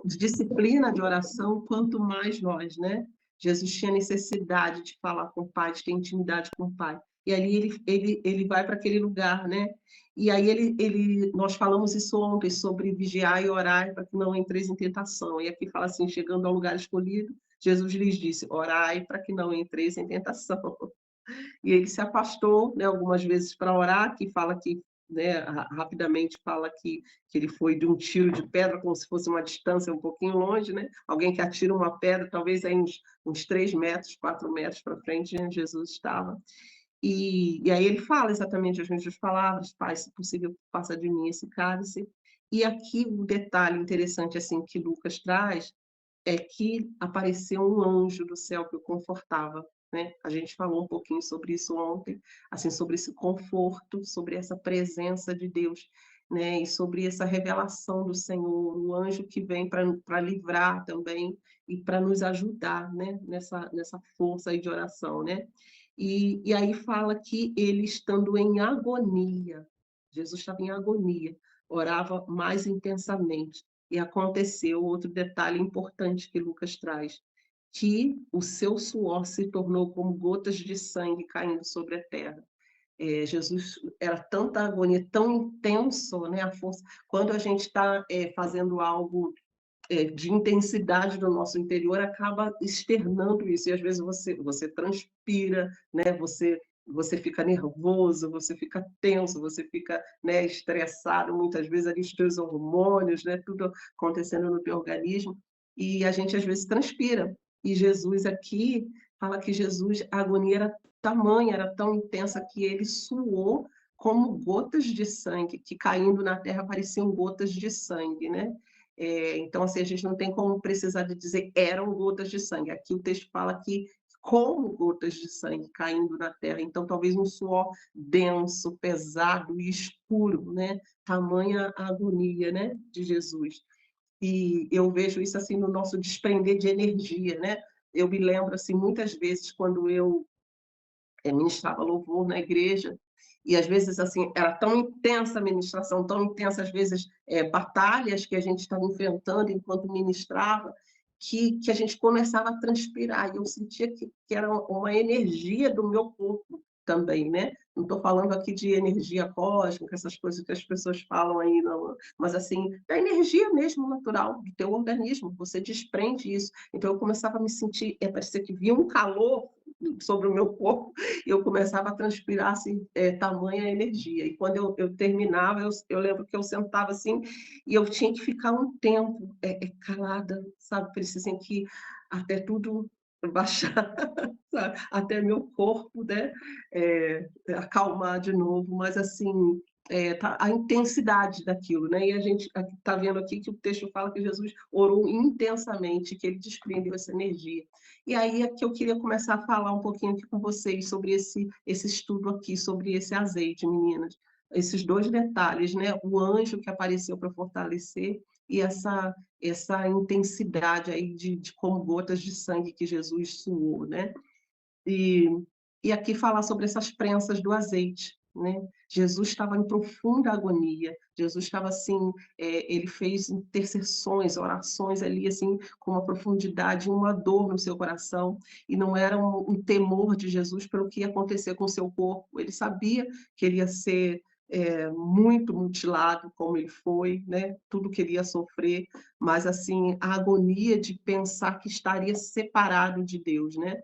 disciplina de oração, quanto mais nós, né? Jesus tinha necessidade de falar com o Pai, de ter intimidade com o Pai. E ali ele vai para aquele lugar, né? E aí nós falamos isso ontem sobre vigiar e orar para que não entreis em tentação. E aqui fala assim, chegando ao lugar escolhido, Jesus lhes disse, orai para que não entreis em tentação. E ele se afastou, né, algumas vezes para orar, que fala que, né, rapidamente fala que ele foi de um tiro de pedra, como se fosse uma distância um pouquinho longe, né? Alguém que atira uma pedra, talvez aí uns 3 metros, 4 metros para frente, onde Jesus estava. E aí ele fala exatamente as mesmas palavras, Pai, se possível, passa de mim esse cálice. E aqui o detalhe interessante assim que Lucas traz é que apareceu um anjo do céu que o confortava, né? A gente falou um pouquinho sobre isso ontem, assim, sobre esse conforto, sobre essa presença de Deus, né? E sobre essa revelação do Senhor, o anjo que vem para livrar também e para nos ajudar, né? Nessa força aí de oração, né? E aí fala que ele estando em agonia, Jesus estava em agonia, orava mais intensamente. E aconteceu outro detalhe importante que Lucas traz, que o seu suor se tornou como gotas de sangue caindo sobre a terra. Jesus era tanta agonia, tão intenso, né, a força. Quando a gente está fazendo algo de intensidade do nosso interior, acaba externando isso. E às vezes você transpira, né, você fica nervoso, você fica tenso, você fica, né, estressado, muitas vezes ali os teus hormônios, né, tudo acontecendo no teu organismo, e a gente às vezes transpira. E Jesus aqui fala que Jesus, a agonia era tamanha, era tão intensa que ele suou como gotas de sangue, que caindo na terra pareciam gotas de sangue, né? Então, assim, a gente não tem como precisar de dizer eram gotas de sangue. Aqui o texto fala que como gotas de sangue caindo na terra. Então, talvez um suor denso, pesado e escuro, né? Tamanha a agonia, né, de Jesus. E eu vejo isso assim no nosso desprender de energia, né? Eu me lembro assim muitas vezes quando eu ministrava louvor na igreja, e às vezes assim era tão intensa a ministração, tão intensa às vezes batalhas que a gente estava enfrentando enquanto ministrava, que a gente começava a transpirar, e eu sentia que era uma energia do meu corpo também, né? Não estou falando aqui de energia cósmica, essas coisas que as pessoas falam aí, não, mas assim, da energia mesmo natural do teu organismo, você desprende isso. Então eu começava a me sentir, parecia que vinha um calor sobre o meu corpo, e eu começava a transpirar assim, tamanha energia. E quando eu terminava, eu lembro que eu sentava assim, e eu tinha que ficar um tempo calada, sabe? Precisa que até tudo baixar, sabe? Até meu corpo, né? Acalmar de novo, mas assim, a intensidade daquilo, né? E a gente está vendo aqui que o texto fala que Jesus orou intensamente, que ele desprendeu essa energia. E aí é que eu queria começar a falar um pouquinho aqui com vocês sobre esse estudo aqui, sobre esse azeite, meninas. Esses dois detalhes, né? O anjo que apareceu para fortalecer e essa intensidade aí de como gotas de sangue que Jesus suou, né? E, e aqui falar sobre essas prensas do azeite, né? Jesus estava em profunda agonia. Jesus estava assim, ele fez intercessões, orações ali assim com uma profundidade, uma dor no seu coração, e não era um temor de Jesus pelo que ia acontecer com o seu corpo. Ele sabia que ele ia ser muito mutilado, como ele foi, né? Tudo que ele ia sofrer, mas assim a agonia de pensar que estaria separado de Deus, né?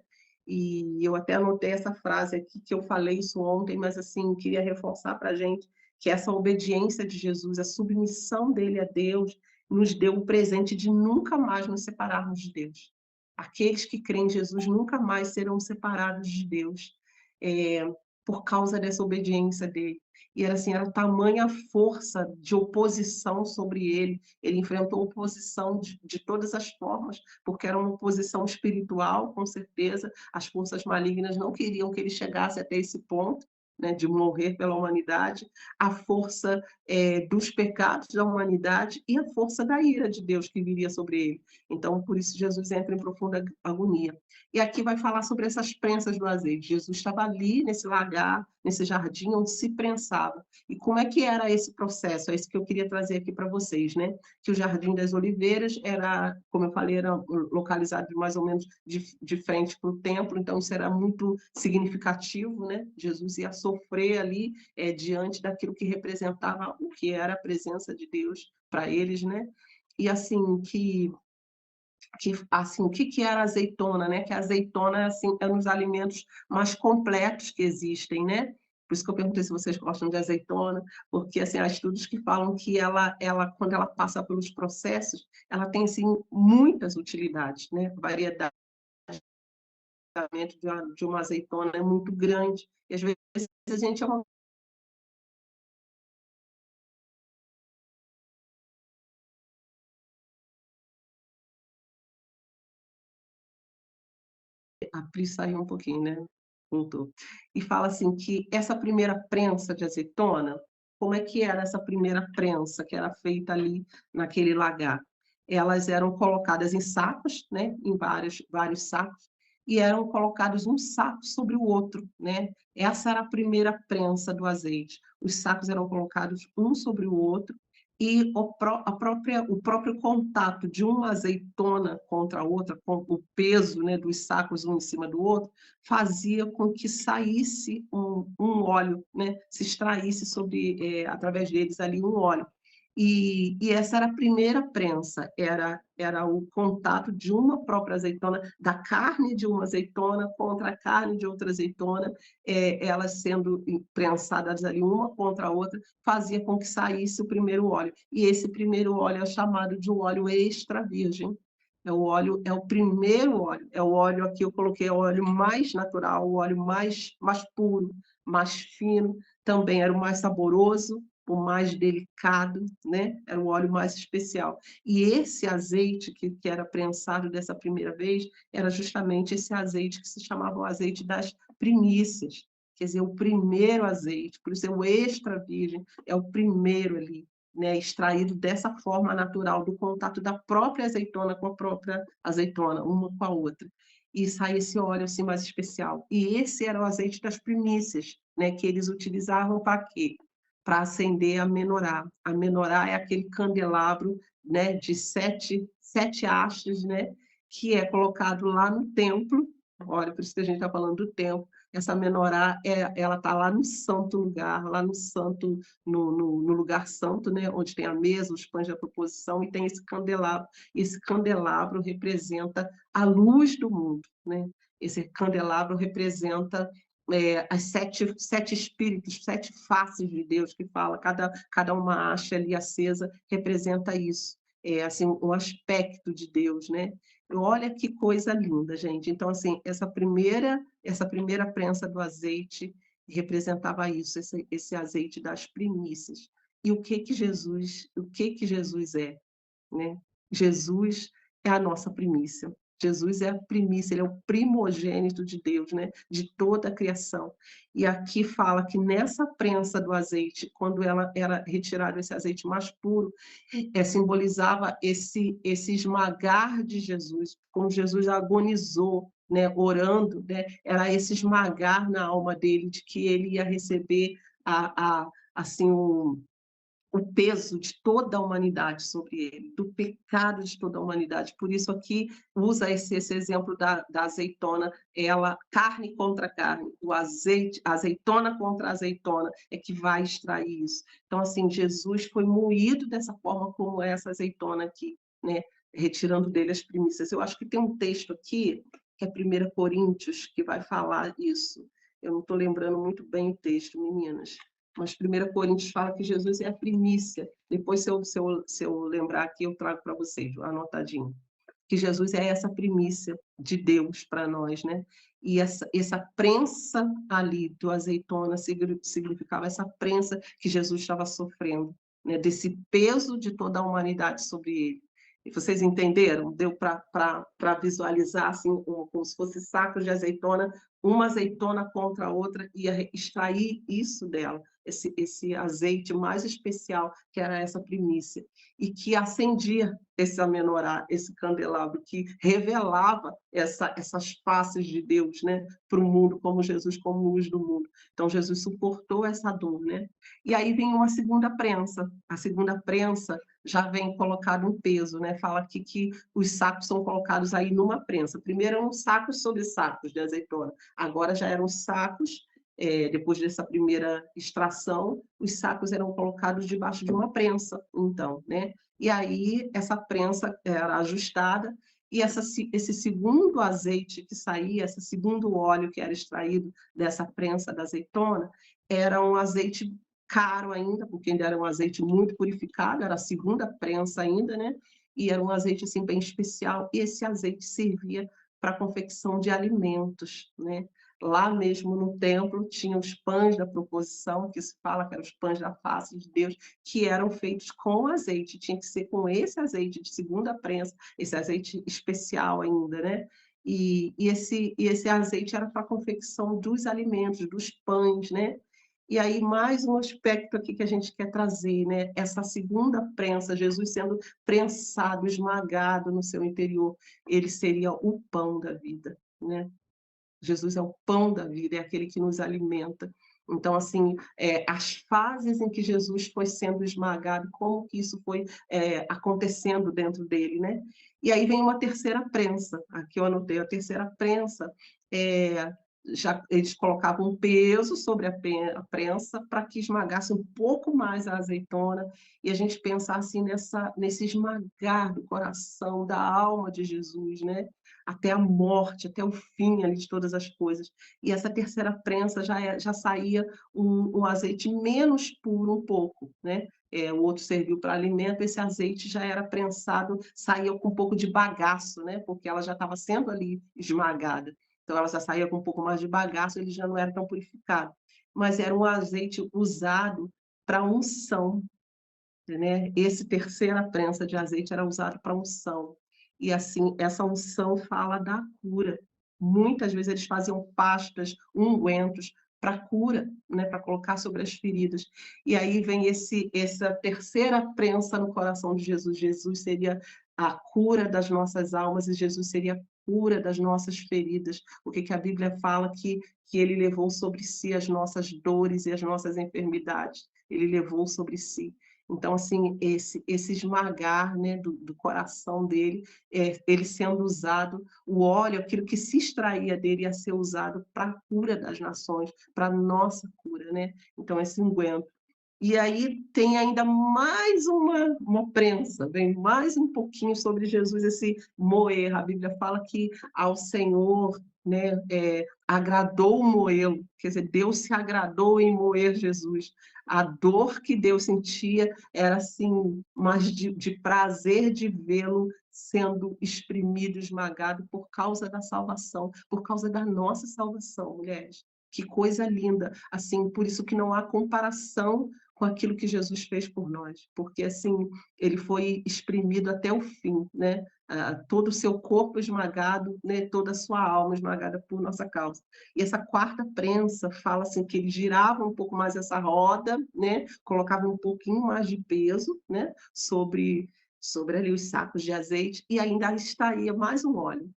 E eu até anotei essa frase aqui, que eu falei isso ontem, mas assim, queria reforçar para a gente que essa obediência de Jesus, a submissão dele a Deus, nos deu o presente de nunca mais nos separarmos de Deus. Aqueles que creem em Jesus nunca mais serão separados de Deus, é, por causa dessa obediência dele. E era assim, era tamanha força de oposição sobre ele. Ele enfrentou oposição de todas as formas, porque era uma oposição espiritual, com certeza. As forças malignas não queriam que ele chegasse até esse ponto, né, de morrer pela humanidade, a força dos pecados da humanidade e a força da ira de Deus que viria sobre ele. Então, por isso, Jesus entra em profunda agonia. E aqui vai falar sobre essas prensas do azeite. Jesus estava ali nesse lagar, nesse jardim onde se prensava. E como é que era esse processo? É isso que eu queria trazer aqui para vocês, né? Que o Jardim das Oliveiras era, como eu falei, era localizado mais ou menos de frente para o templo, então isso era muito significativo, né? Jesus ia sofrer ali diante daquilo que representava o que era a presença de Deus para eles, né? E assim, assim, o que era azeitona, né? Que a azeitona assim, é um dos alimentos mais completos que existem, né? Por isso que eu perguntei se vocês gostam de azeitona, porque assim, há estudos que falam que quando ela passa pelos processos, ela tem assim, muitas utilidades, né? A variedade de uma azeitona é muito grande. E às vezes a gente é uma a Pri saiu um pouquinho, né? Voltou. E fala assim que essa primeira prensa de azeitona, como é que era essa primeira prensa que era feita ali naquele lagar? Elas eram colocadas em sacos, né? Em vários sacos, e eram colocados um saco sobre o outro, né? Essa era a primeira prensa do azeite. Os sacos eram colocados um sobre o outro, e o próprio contato de uma azeitona contra a outra, com o peso, né, dos sacos um em cima do outro, fazia com que saísse um óleo, né, se extraísse através deles ali um óleo. E essa era a primeira prensa, era o contato de uma própria azeitona, da carne de uma azeitona contra a carne de outra azeitona, elas sendo prensadas ali uma contra a outra, fazia com que saísse o primeiro óleo. E esse primeiro óleo é chamado de um óleo extra virgem. É o primeiro óleo, é o óleo aqui eu coloquei, é o óleo mais natural, o óleo mais puro, mais fino, também era o mais saboroso, o mais delicado, né? Era o óleo mais especial. E esse azeite que era prensado dessa primeira vez, era justamente esse azeite que se chamava o azeite das primícias, quer dizer, o primeiro azeite, por isso é o extra virgem, é o primeiro ali, né, extraído dessa forma natural, do contato da própria azeitona com a própria azeitona, uma com a outra. E sai esse óleo assim mais especial. E esse era o azeite das primícias, né, que eles utilizavam para quê? Para acender a menorá. A menorá é aquele candelabro, né, de sete hastes, né, que é colocado lá no templo. Olha, por isso que a gente está falando do templo. Essa menorá, ela está lá no santo lugar, lá no santo, no lugar santo, né, onde tem a mesa, os pães da proposição, e tem esse candelabro. Esse candelabro representa a luz do mundo, né? Esse candelabro representa as sete espíritos, sete faces de Deus que fala, cada uma haste ali acesa representa isso, assim, um aspecto de Deus, né? Olha que coisa linda, gente. Então, assim, essa primeira prensa do azeite representava isso, esse azeite das primícias. E o que que Jesus é, né? Jesus é a nossa primícia. Jesus é a primícia, ele é o primogênito de Deus, né? De toda a criação. E aqui fala que nessa prensa do azeite, quando ela era retirado esse azeite mais puro, simbolizava esse esmagar de Jesus, como Jesus agonizou, né, orando, né, era esse esmagar na alma dele de que ele ia receber assim o peso de toda a humanidade sobre ele, do pecado de toda a humanidade. Por isso aqui usa esse exemplo da azeitona, ela carne contra carne, o azeite, a azeitona contra a azeitona é que vai extrair isso. Então assim, Jesus foi moído dessa forma como essa azeitona aqui, né, retirando dele as primícias. Eu acho que tem um texto aqui que é 1 Coríntios que vai falar isso. Eu não estou lembrando muito bem o texto, meninas. Mas 1 Coríntios fala que Jesus é a primícia. Depois, se eu lembrar aqui, eu trago para vocês, anotadinho. Que Jesus é essa primícia de Deus para nós, né? E essa prensa ali do azeitona significava essa prensa que Jesus estava sofrendo, né? Desse peso de toda a humanidade sobre ele. E vocês entenderam? Deu para visualizar assim, como se fosse sacos de azeitona, uma azeitona contra a outra, ia extrair isso dela, esse azeite mais especial, que era essa primícia, e que acendia esse amenorá, esse candelabro, que revelava essas faces de Deus, né, para o mundo, como Jesus como luz do mundo. Então, Jesus suportou essa dor, né? E aí vem uma segunda prensa. A segunda prensa já vem colocado um peso, né? Fala aqui que os sacos são colocados aí numa prensa. Primeiro eram sacos sobre sacos de azeitona, agora já eram sacos, depois dessa primeira extração, os sacos eram colocados debaixo de uma prensa, então, né? E aí essa prensa era ajustada, e esse segundo azeite que saía, esse segundo óleo que era extraído dessa prensa da azeitona, era um azeite caro ainda, porque ainda era um azeite muito purificado, era a segunda prensa ainda, né? E era um azeite assim bem especial, e esse azeite servia para a confecção de alimentos, né? Lá mesmo no templo tinha os pães da proposição, que se fala que eram os pães da face de Deus, que eram feitos com azeite, tinha que ser com esse azeite de segunda prensa, esse azeite especial ainda, né? E esse azeite era para a confecção dos alimentos, dos pães, né? E aí, mais um aspecto aqui que a gente quer trazer, né? Essa segunda prensa, Jesus sendo prensado, esmagado no seu interior, ele seria o pão da vida, né? Jesus é o pão da vida, é aquele que nos alimenta. Então, assim, as fases em que Jesus foi sendo esmagado, como que isso foi acontecendo dentro dele, né? E aí vem uma terceira prensa, aqui eu anotei a terceira prensa, é, já eles colocavam um peso sobre a prensa para que esmagasse um pouco mais a azeitona, e a gente pensar assim nesse esmagar do coração, da alma de Jesus, né? Até a morte, até o fim ali de todas as coisas. E essa terceira prensa já saía um azeite menos puro um pouco, né? O outro serviu para alimento, esse azeite já era prensado, saía com um pouco de bagaço, né? Porque ela já estava sendo ali esmagada. Então ela já saía com um pouco mais de bagaço, ele já não era tão purificado. Mas era um azeite usado para unção, né? Esse terceira prensa de azeite era usado para unção. E assim, essa unção fala da cura. Muitas vezes eles faziam pastas, ungüentos para cura, né, para colocar sobre as feridas. E aí vem essa terceira prensa no coração de Jesus. Jesus seria a cura das nossas almas e Jesus seria a cura das nossas feridas. O que a Bíblia fala que ele levou sobre si as nossas dores e as nossas enfermidades. Ele levou sobre si. Então, assim, esse esmagar, né, do coração dele, ele sendo usado, o óleo, aquilo que se extraía dele, ia ser usado para a cura das nações, para a nossa cura, né? Então, esse unguento. E aí tem ainda mais uma prensa, vem mais um pouquinho sobre Jesus, esse moer. A Bíblia fala que ao Senhor, né, agradou moê-lo, quer dizer, Deus se agradou em moer Jesus. A dor que Deus sentia era assim, mas de prazer de vê-lo sendo espremido, esmagado por causa da salvação, por causa da nossa salvação, mulheres. Que coisa linda, assim, por isso que não há comparação com aquilo que Jesus fez por nós, porque assim, ele foi exprimido até o fim, né? Todo o seu corpo esmagado, né? Toda a sua alma esmagada por nossa causa. E essa quarta prensa fala assim que ele girava um pouco mais essa roda, né? Colocava um pouquinho mais de peso, né? Sobre ali os sacos de azeite e ainda estaria mais um óleo.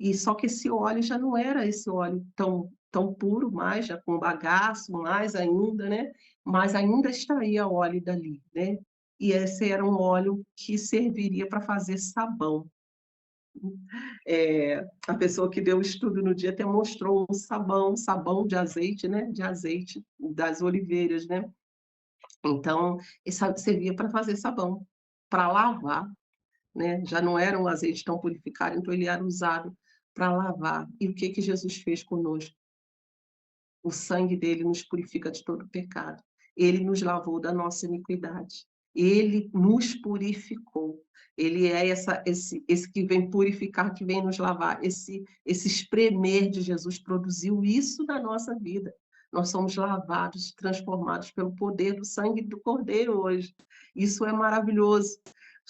E só que esse óleo já não era esse óleo tão puro mais, já com bagaço, mais ainda, né? Mas ainda extraía óleo dali, né? E esse era um óleo que serviria para fazer sabão. A pessoa que deu o estudo no dia até mostrou um sabão de azeite, né? De azeite das oliveiras, né? Então, esse servia para fazer sabão, para lavar, né? Já não era um azeite tão purificado, então ele era usado para lavar. E o que Jesus fez conosco? O sangue dele nos purifica de todo pecado. Ele nos lavou da nossa iniquidade. Ele nos purificou. Ele é esse que vem purificar, que vem nos lavar. Esse espremer de Jesus produziu isso na nossa vida. Nós somos lavados, transformados pelo poder do sangue do Cordeiro hoje. Isso é maravilhoso.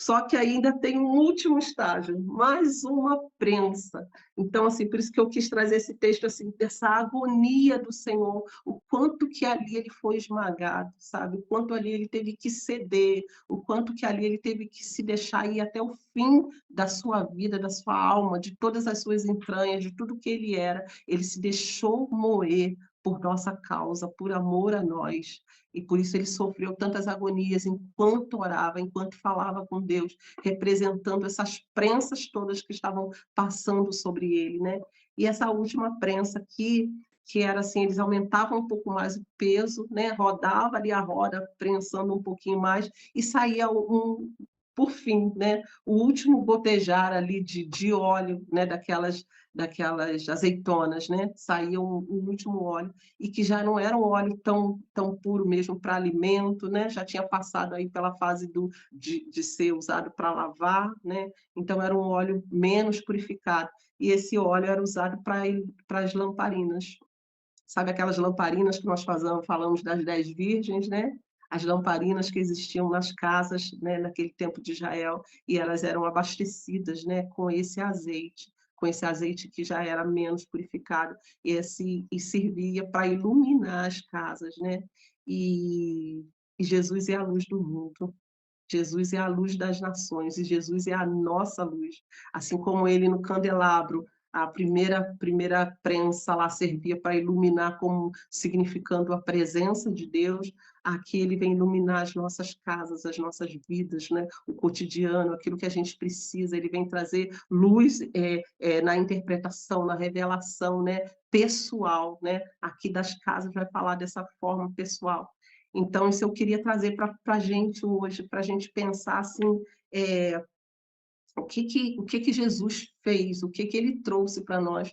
Só que ainda tem um último estágio, mais uma prensa. Então, assim, por isso que eu quis trazer esse texto, assim, dessa agonia do Senhor, o quanto que ali ele foi esmagado, sabe? O quanto ali ele teve que ceder, o quanto que ali ele teve que se deixar ir até o fim da sua vida, da sua alma, de todas as suas entranhas, de tudo que ele era. Ele se deixou moer por nossa causa, por amor a nós. E por isso ele sofreu tantas agonias enquanto orava, enquanto falava com Deus, representando essas prensas todas que estavam passando sobre ele, né? E essa última prensa aqui, que era assim, eles aumentavam um pouco mais o peso, né? Rodava ali a roda, prensando um pouquinho mais, e saía por fim, né? O último gotejar ali de óleo, né? Daquelas azeitonas, né? Saía um último óleo e que já não era um óleo tão puro mesmo para alimento, né? Já tinha passado aí pela fase de ser usado para lavar, né? Então era um óleo menos purificado. E esse óleo era usado para as lamparinas. Sabe aquelas lamparinas que nós falamos das 10 virgens, né? As lamparinas que existiam nas casas, né, naquele tempo de Israel, e elas eram abastecidas, né, com esse azeite que já era menos purificado, e servia para iluminar as casas, né? E Jesus é a luz do mundo. Jesus é a luz das nações e Jesus é a nossa luz. Assim como ele no candelabro, a primeira prensa lá servia para iluminar como significando a presença de Deus, aqui ele vem iluminar as nossas casas, as nossas vidas, né? O cotidiano, aquilo que a gente precisa, ele vem trazer luz na interpretação, na revelação, né? Pessoal, né? Aqui das casas vai falar dessa forma pessoal. Então, isso eu queria trazer para a gente hoje, para a gente pensar assim, o que que Jesus fez, o que que ele trouxe para nós,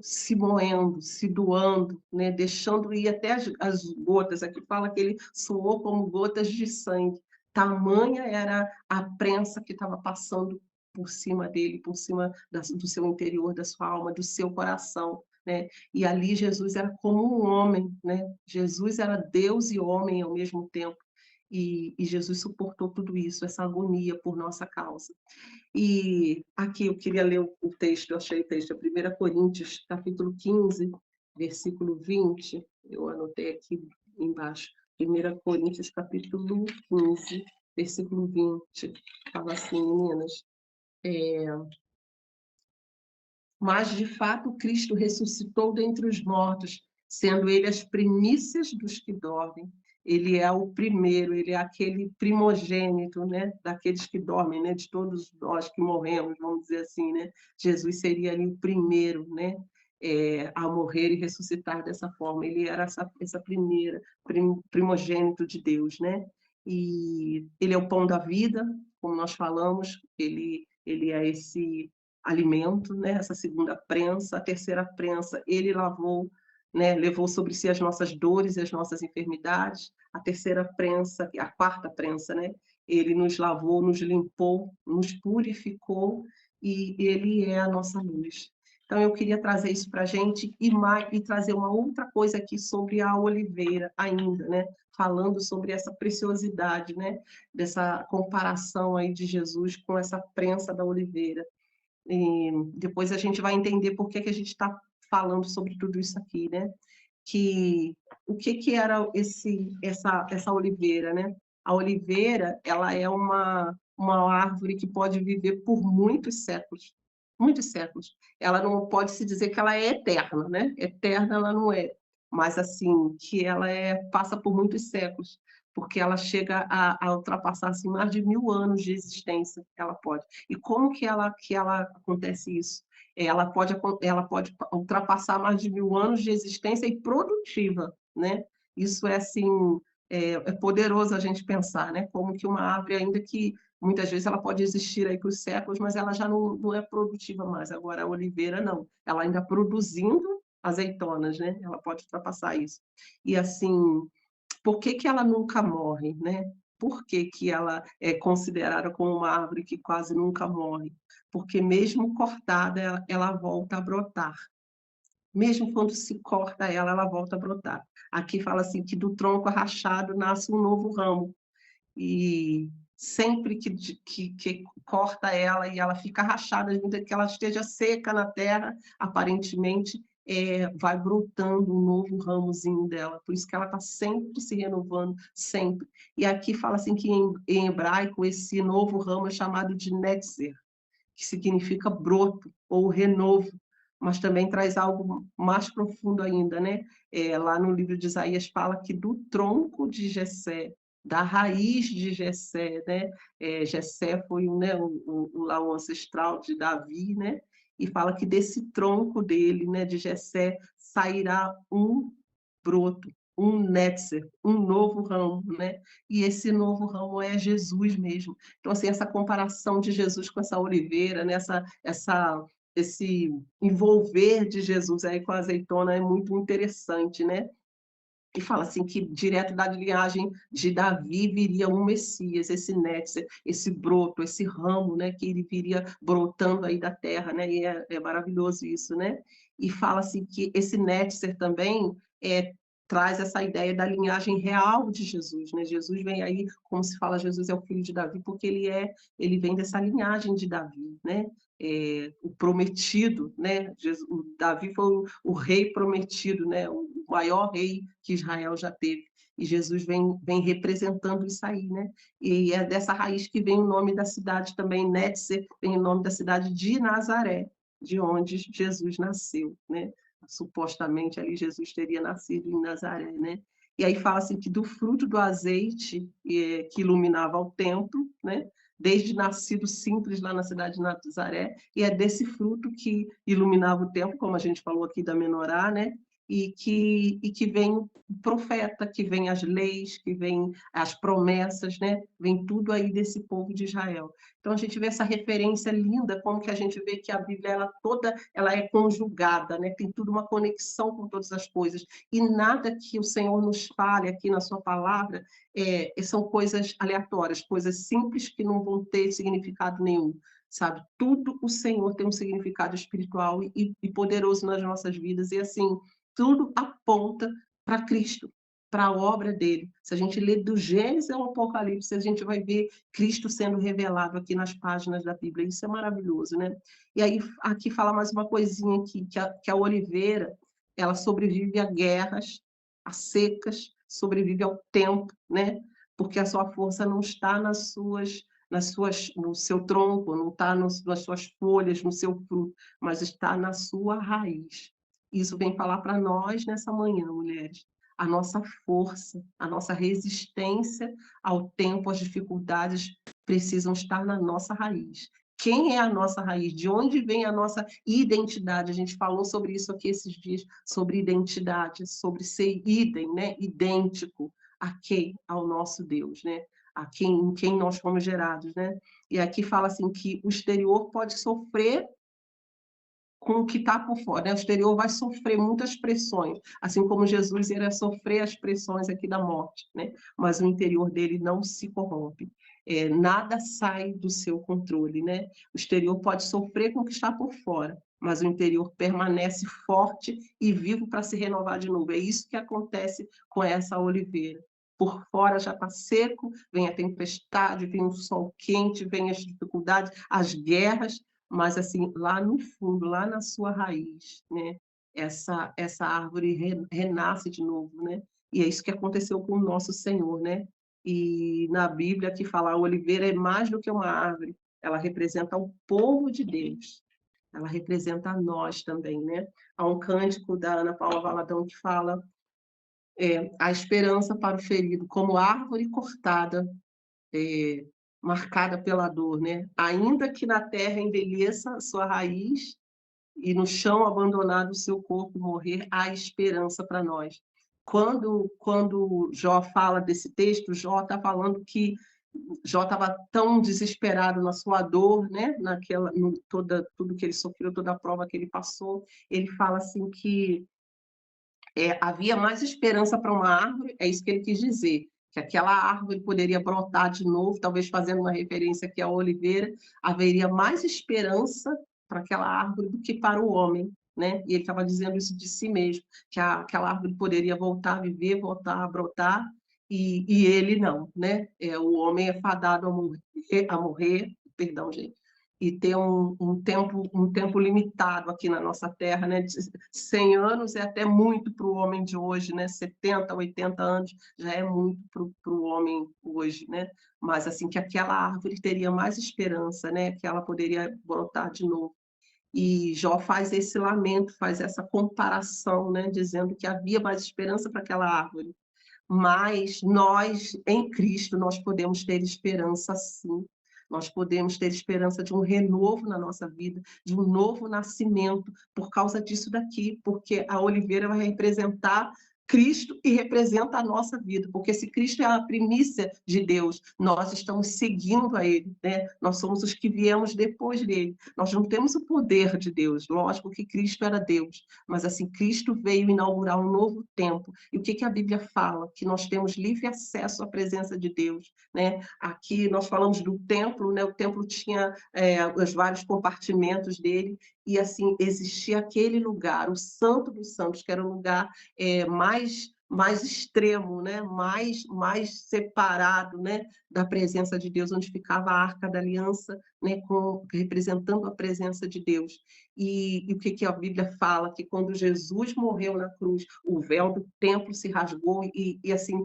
se moendo, se doando, né? Deixando ir até as gotas. Aqui fala que ele suou como gotas de sangue. Tamanha era a prensa que estava passando por cima dele, por cima do seu interior, da sua alma, do seu coração. Né? E ali Jesus era como um homem, né? Jesus era Deus e homem ao mesmo tempo. E Jesus suportou tudo isso, essa agonia por nossa causa. E aqui eu queria ler o texto, eu achei o texto, é 1 Coríntios, capítulo 15, versículo 20, eu anotei aqui embaixo. 1 Coríntios, capítulo 15, versículo 20, fala assim, meninas, mas de fato Cristo ressuscitou dentre os mortos, sendo ele as primícias dos que dormem. Ele é o primeiro, ele é aquele primogênito, né, daqueles que dormem, né, de todos nós que morremos, vamos dizer assim, né? Jesus seria ali o primeiro, né, a morrer e ressuscitar dessa forma. Ele era essa primeira primogênito de Deus, né? E ele é o pão da vida, como nós falamos, ele é esse alimento, né? Essa segunda prensa, a terceira prensa, ele lavou, né? Levou sobre si as nossas dores e as nossas enfermidades. A terceira prensa, a quarta prensa, né? Ele nos lavou, nos limpou, nos purificou e ele é a nossa luz. Então, eu queria trazer isso para a gente e trazer uma outra coisa aqui sobre a oliveira ainda, né? Falando sobre essa preciosidade, né? Dessa comparação aí de Jesus com essa prensa da oliveira. E depois a gente vai entender por que que a gente está falando sobre tudo isso aqui, né? Que o que que era essa oliveira, né? A oliveira, ela é uma árvore que pode viver por muitos séculos, muitos séculos. Ela não pode se dizer que ela é eterna, né? Eterna ela não é, mas assim que ela passa por muitos séculos, porque ela chega a ultrapassar assim, mais de 1000 anos de existência, ela pode. E como que ela acontece isso? Ela pode ultrapassar mais de 1000 anos de existência e produtiva, né? Isso é assim, é poderoso a gente pensar, né? Como que uma árvore, ainda que muitas vezes ela pode existir aí por séculos, mas ela já não é produtiva mais. Agora a oliveira não, ela ainda produzindo azeitonas, né? Ela pode ultrapassar isso. E assim, por que que ela nunca morre, né? Por que que ela é considerada como uma árvore que quase nunca morre? Porque mesmo cortada, ela volta a brotar. Mesmo quando se corta ela, ela volta a brotar. Aqui fala assim que do tronco rachado nasce um novo ramo. E sempre que corta ela e ela fica rachada, ainda que ela esteja seca na terra, aparentemente, vai brotando um novo ramozinho dela, por isso que ela está sempre se renovando, sempre. E aqui fala assim que em hebraico esse novo ramo é chamado de netzer, que significa broto ou renovo, mas também traz algo mais profundo ainda, né? Lá no livro de Isaías fala que do tronco de Jessé, da raiz de Jessé, né? Jessé foi né, lá o ancestral de Davi, né? E fala que desse tronco dele, né, de Jessé, sairá um broto, um netzer, um novo ramo, né? E esse novo ramo é Jesus mesmo. Então, assim, essa comparação de Jesus com essa oliveira, né? Esse envolver de Jesus aí com a azeitona é muito interessante, né? E fala assim que direto da linhagem de Davi viria um Messias, esse netzer, esse broto, esse ramo, né, que ele viria brotando aí da terra, né? E é maravilhoso isso, né? E fala assim que esse netzer também traz essa ideia da linhagem real de Jesus, né? Jesus vem aí, como se fala, Jesus é o filho de Davi, porque ele vem dessa linhagem de Davi, né? O prometido, né? O Davi foi o rei prometido, né? O maior rei que Israel já teve. E Jesus vem representando isso aí, né? E é dessa raiz que vem o nome da cidade também, Netzer, vem o nome da cidade de Nazaré, de onde Jesus nasceu, né? Supostamente ali Jesus teria nascido em Nazaré, né? E aí fala assim que do fruto do azeite que iluminava o templo, né? Desde nascido simples lá na cidade de Nazaré, e é desse fruto que iluminava o templo, como a gente falou aqui da menorá, né? E que vem o profeta, que vem as leis, que vem as promessas, né? Vem tudo aí desse povo de Israel. Então a gente vê essa referência linda, como que a gente vê que a Bíblia ela é conjugada, né? Tem tudo uma conexão com todas as coisas. E nada que o Senhor nos fale aqui na sua palavra são coisas aleatórias, coisas simples que não vão ter significado nenhum. Sabe, tudo o Senhor tem um significado espiritual e poderoso nas nossas vidas, e assim, tudo aponta para Cristo, para a obra dele. Se a gente lê do Gênesis ao Apocalipse, a gente vai ver Cristo sendo revelado aqui nas páginas da Bíblia. Isso é maravilhoso, né? E aí, aqui fala mais uma coisinha aqui, que a oliveira, ela sobrevive a guerras, a secas, sobrevive ao tempo, né? Porque a sua força não está no seu tronco, não está nas suas folhas, no seu fruto, mas está na sua raiz. Isso vem falar para nós nessa manhã, mulheres. A nossa força, a nossa resistência ao tempo, às dificuldades, precisam estar na nossa raiz. Quem é a nossa raiz? De onde vem a nossa identidade? A gente falou sobre isso aqui esses dias, sobre identidade, sobre ser idem, né? Idêntico a quem? Ao nosso Deus, né? Em quem nós fomos gerados, né? E aqui fala assim que o exterior pode sofrer com o que está por fora, né? O exterior vai sofrer muitas pressões, assim como Jesus ia sofrer as pressões aqui da morte, né? Mas o interior dele não se corrompe. Nada sai do seu controle, né? O exterior pode sofrer com o que está por fora, mas o interior permanece forte e vivo para se renovar de novo. É isso que acontece com essa oliveira. Por fora já está seco, vem a tempestade, vem o sol quente, vem as dificuldades, as guerras, mas assim, lá no fundo, lá na sua raiz, né? Essa árvore renasce de novo, né? E é isso que aconteceu com o nosso Senhor, né? E na Bíblia que fala a oliveira é mais do que uma árvore, ela representa o povo de Deus. Ela representa a nós também, né? Há um cântico da Ana Paula Valadão que fala a esperança para o ferido, como árvore cortada, é, marcada pela dor, né? Ainda que na terra envelheça sua raiz e no chão abandonado o seu corpo morrer, há esperança para nós. Quando Jó fala desse texto, Jó está falando que Jó estava tão desesperado na sua dor, né? Tudo que ele sofreu, toda a prova que ele passou. Ele fala assim que havia mais esperança para uma árvore, é isso que ele quis dizer, que aquela árvore poderia brotar de novo, talvez fazendo uma referência aqui à oliveira, haveria mais esperança para aquela árvore do que para o homem, né? E ele estava dizendo isso de si mesmo, que aquela árvore poderia voltar a viver, voltar a brotar, e ele não, né? O homem é fadado a morrer, perdão, gente, e ter um tempo limitado aqui na nossa terra, né? 100 anos é até muito para o homem de hoje, né? 70, 80 anos já é muito para o homem hoje, né? Mas assim que aquela árvore teria mais esperança, né? Que ela poderia brotar de novo. E Jó faz esse lamento, faz essa comparação, né? Dizendo que havia mais esperança para aquela árvore. Mas nós, em Cristo, nós podemos ter esperança sim. Nós podemos ter esperança de um renovo na nossa vida, de um novo nascimento, por causa disso daqui, porque a oliveira vai representar Cristo e representa a nossa vida, porque se Cristo é a primícia de Deus, nós estamos seguindo a Ele, né? Nós somos os que viemos depois dele. Nós não temos o poder de Deus, lógico que Cristo era Deus, mas assim, Cristo veio inaugurar um novo tempo. E o que a Bíblia fala? Que nós temos livre acesso à presença de Deus, né? Aqui nós falamos do templo, né? O templo tinha os vários compartimentos dele, e assim existia aquele lugar, o Santo dos Santos, que era um lugar mais extremo, né? mais separado, né? Da presença de Deus, onde ficava a Arca da Aliança, né? Representando a presença de Deus. E o que a Bíblia fala? Que quando Jesus morreu na cruz, o véu do templo se rasgou e assim,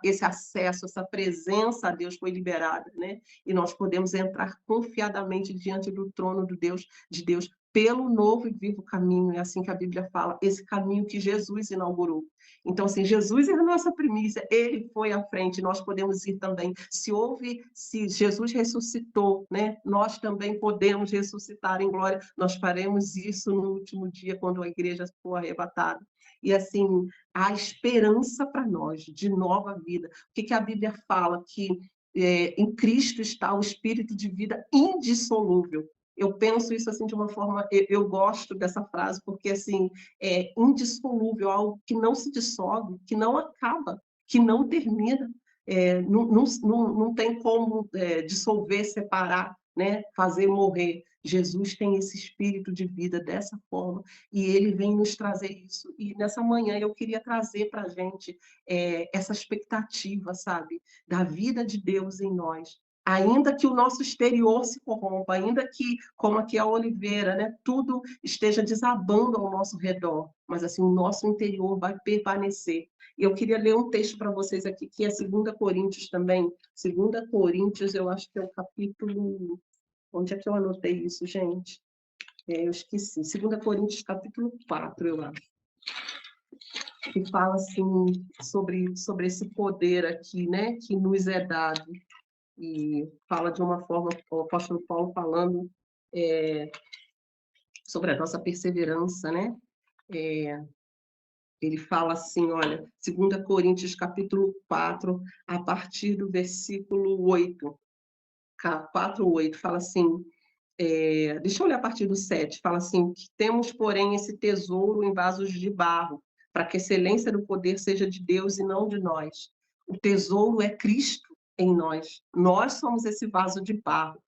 esse acesso, essa presença a Deus foi liberada, né? E nós podemos entrar confiadamente diante do trono de Deus pelo novo e vivo caminho, é assim que a Bíblia fala, esse caminho que Jesus inaugurou. Então, assim, Jesus é a nossa primícia, ele foi à frente, nós podemos ir também. Se Jesus ressuscitou, né, nós também podemos ressuscitar em glória, nós faremos isso no último dia, quando a igreja for arrebatada. E assim, há esperança para nós, de nova vida. O que a Bíblia fala? Que em Cristo está o espírito de vida indissolúvel. Eu penso isso assim de uma forma, eu gosto dessa frase, porque assim, é indissolúvel, algo que não se dissolve, que não acaba, que não termina, não tem como dissolver, separar, né? Fazer morrer. Jesus tem esse espírito de vida dessa forma, e ele vem nos trazer isso. E nessa manhã eu queria trazer para a gente essa expectativa, sabe? Da vida de Deus em nós. Ainda que o nosso exterior se corrompa, ainda que, como aqui a oliveira, né, tudo esteja desabando ao nosso redor, mas assim o nosso interior vai permanecer. E eu queria ler um texto para vocês aqui, que é 2 Coríntios também. 2 Coríntios, eu acho que é o capítulo... Onde é que eu anotei isso, gente? Eu esqueci. 2 Coríntios, capítulo 4, eu acho. Que fala assim, sobre esse poder aqui, né, que nos é dado. E fala de uma forma, o apóstolo Paulo falando sobre a nossa perseverança, né? Ele fala assim, olha, 2 Coríntios, capítulo 4, a partir do versículo 8, 4:8, fala assim, deixa eu ler a partir do 7, fala assim, que temos, porém, esse tesouro em vasos de barro, para que a excelência do poder seja de Deus e não de nós. O tesouro é Cristo em nós. Nós somos esse vaso de barro,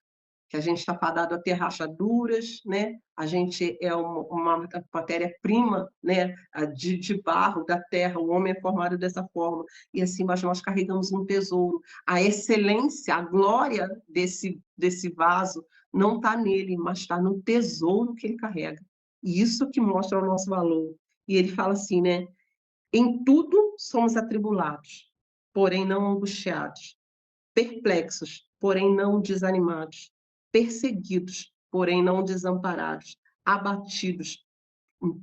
que a gente está fadado a ter rachaduras, né? A gente é uma matéria-prima, né? De barro, da terra, o homem é formado dessa forma. E assim, mas nós carregamos um tesouro. A excelência, a glória desse vaso não está nele, mas está no tesouro que ele carrega. E isso que mostra o nosso valor. E ele fala assim, né? Em tudo somos atribulados, porém não angustiados, perplexos, porém não desanimados, perseguidos, porém não desamparados, abatidos,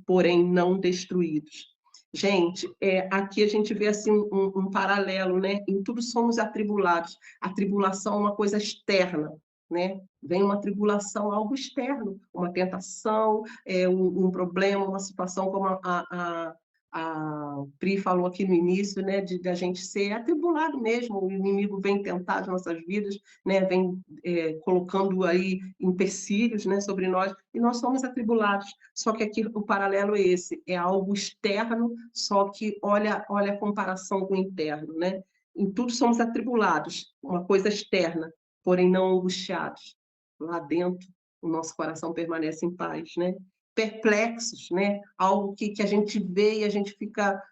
porém não destruídos. Gente, aqui a gente vê assim um paralelo, né? Em tudo somos atribulados. A tribulação é uma coisa externa, né? Vem uma tribulação, algo externo, uma tentação, um problema, uma situação como a Pri falou aqui no início, né, de a gente ser atribulado mesmo, o inimigo vem tentar as nossas vidas, né, vem colocando aí empecilhos, né, sobre nós, e nós somos atribulados, só que aqui o paralelo é esse, é algo externo, só que olha a comparação com o interno, né? Em tudo somos atribulados, uma coisa externa, porém não angustiados. Lá dentro, o nosso coração permanece em paz, né? perplexos, né? Algo que a gente vê e a gente fica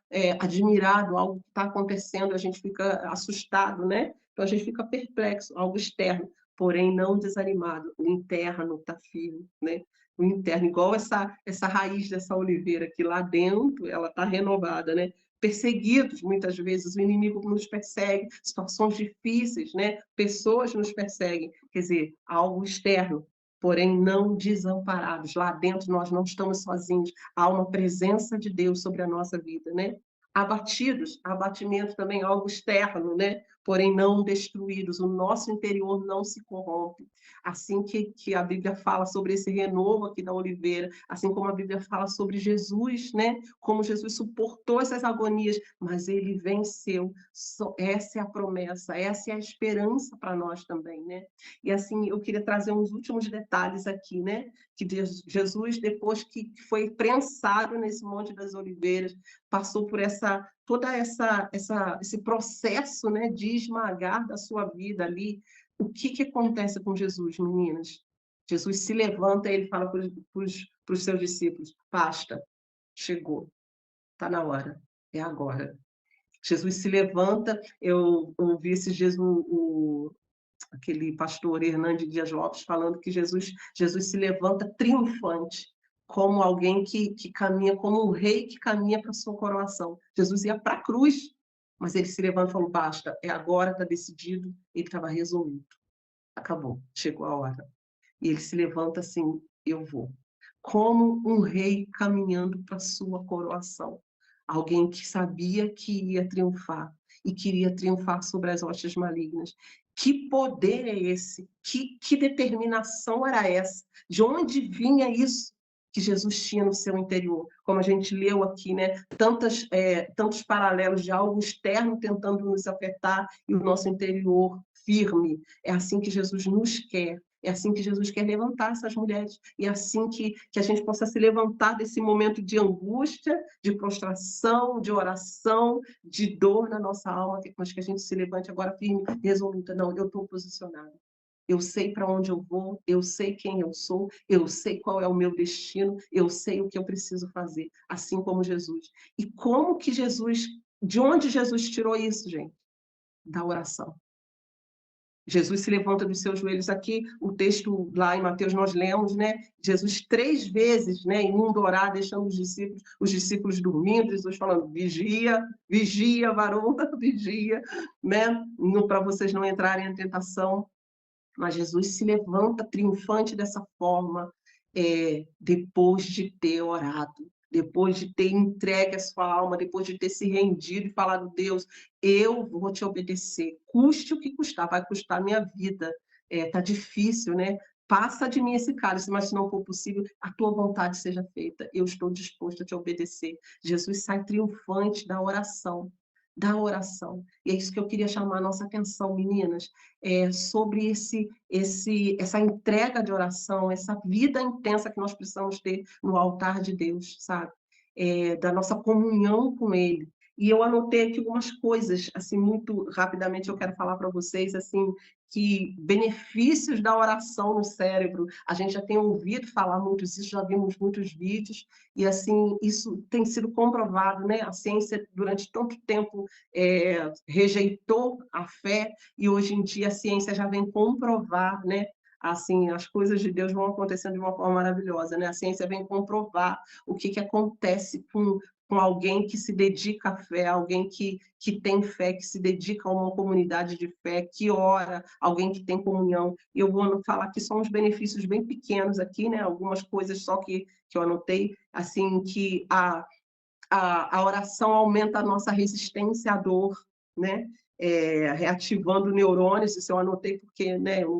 admirado, algo que está acontecendo, a gente fica assustado, né? Então a gente fica perplexo, algo externo, porém não desanimado. O interno está firme, né? O interno, igual essa raiz dessa oliveira que lá dentro ela está renovada, né? Perseguidos muitas vezes, o inimigo nos persegue, situações difíceis, né? Pessoas nos perseguem, quer dizer, algo externo, porém não desamparados. Lá dentro nós não estamos sozinhos, há uma presença de Deus sobre a nossa vida, né? Abatidos, abatimento também, algo externo, né? Porém não destruídos, o nosso interior não se corrompe. Assim que a Bíblia fala sobre esse renovo aqui da oliveira, assim como a Bíblia fala sobre Jesus, né? Como Jesus suportou essas agonias, mas ele venceu. Essa é a promessa, essa é a esperança para nós também, né? E assim, eu queria trazer uns últimos detalhes aqui, né? Que Jesus, depois que foi prensado nesse Monte das Oliveiras, passou por esse processo, né, de esmagar da sua vida ali. O que acontece com Jesus, meninas? Jesus se levanta e ele fala para os seus discípulos: basta, chegou, está na hora, é agora. Jesus se levanta, eu ouvi esses dias aquele pastor Hernandes Dias Lopes falando que Jesus se levanta triunfante, como alguém que caminha, como um rei que caminha para a sua coroação. Jesus ia para a cruz, mas ele se levanta e falou: basta, é agora, está decidido. Ele estava resolvido. Acabou, chegou a hora. E ele se levanta assim: eu vou. Como um rei caminhando para a sua coroação. Alguém que sabia que ia triunfar e queria triunfar sobre as hostes malignas. Que poder é esse? Que determinação era essa? De onde vinha isso que Jesus tinha no seu interior? Como a gente leu aqui, né? Tantos paralelos de algo externo tentando nos afetar e o nosso interior firme. É assim que Jesus nos quer. É assim que Jesus quer levantar essas mulheres. E é assim que a gente possa se levantar desse momento de angústia, de prostração, de oração, de dor na nossa alma, mas que a gente se levante agora firme, resoluta. Não, eu estou posicionada. Eu sei para onde eu vou, eu sei quem eu sou, eu sei qual é o meu destino, eu sei o que eu preciso fazer, assim como Jesus. E como que de onde Jesus tirou isso, gente? Da oração. Jesus se levanta dos seus joelhos aqui, o texto lá em Mateus nós lemos, né? Jesus 3 vezes, né, indo orar, deixando os discípulos dormindo, Jesus falando: vigia, vigia, varão, vigia, né? Para vocês não entrarem em tentação. Mas Jesus se levanta triunfante dessa forma, depois de ter orado, depois de ter entregue a sua alma, depois de ter se rendido e falado: Deus, eu vou te obedecer, custe o que custar, vai custar a minha vida, tá difícil, né? Passa de mim esse cálice, mas se não for possível, a tua vontade seja feita, eu estou disposto a te obedecer. Jesus sai triunfante da oração, da oração. E é isso que eu queria chamar a nossa atenção, meninas, sobre essa entrega de oração, essa vida intensa que nós precisamos ter no altar de Deus, sabe? Da nossa comunhão com Ele. E eu anotei aqui algumas coisas, assim, muito rapidamente eu quero falar para vocês, assim, que benefícios da oração no cérebro. A gente já tem ouvido falar muito disso, já vimos muitos vídeos, e assim, isso tem sido comprovado, né? A ciência, durante tanto tempo, rejeitou a fé, e hoje em dia a ciência já vem comprovar, né? Assim, as coisas de Deus vão acontecendo de uma forma maravilhosa, né? A ciência vem comprovar o que acontece com alguém que se dedica à fé, alguém que tem fé, que se dedica a uma comunidade de fé, que ora, alguém que tem comunhão. E eu vou falar aqui só uns benefícios bem pequenos aqui, né? Algumas coisas só que eu anotei, assim, que a oração aumenta a nossa resistência à dor, né? Reativando neurônios, isso eu anotei porque, né, eu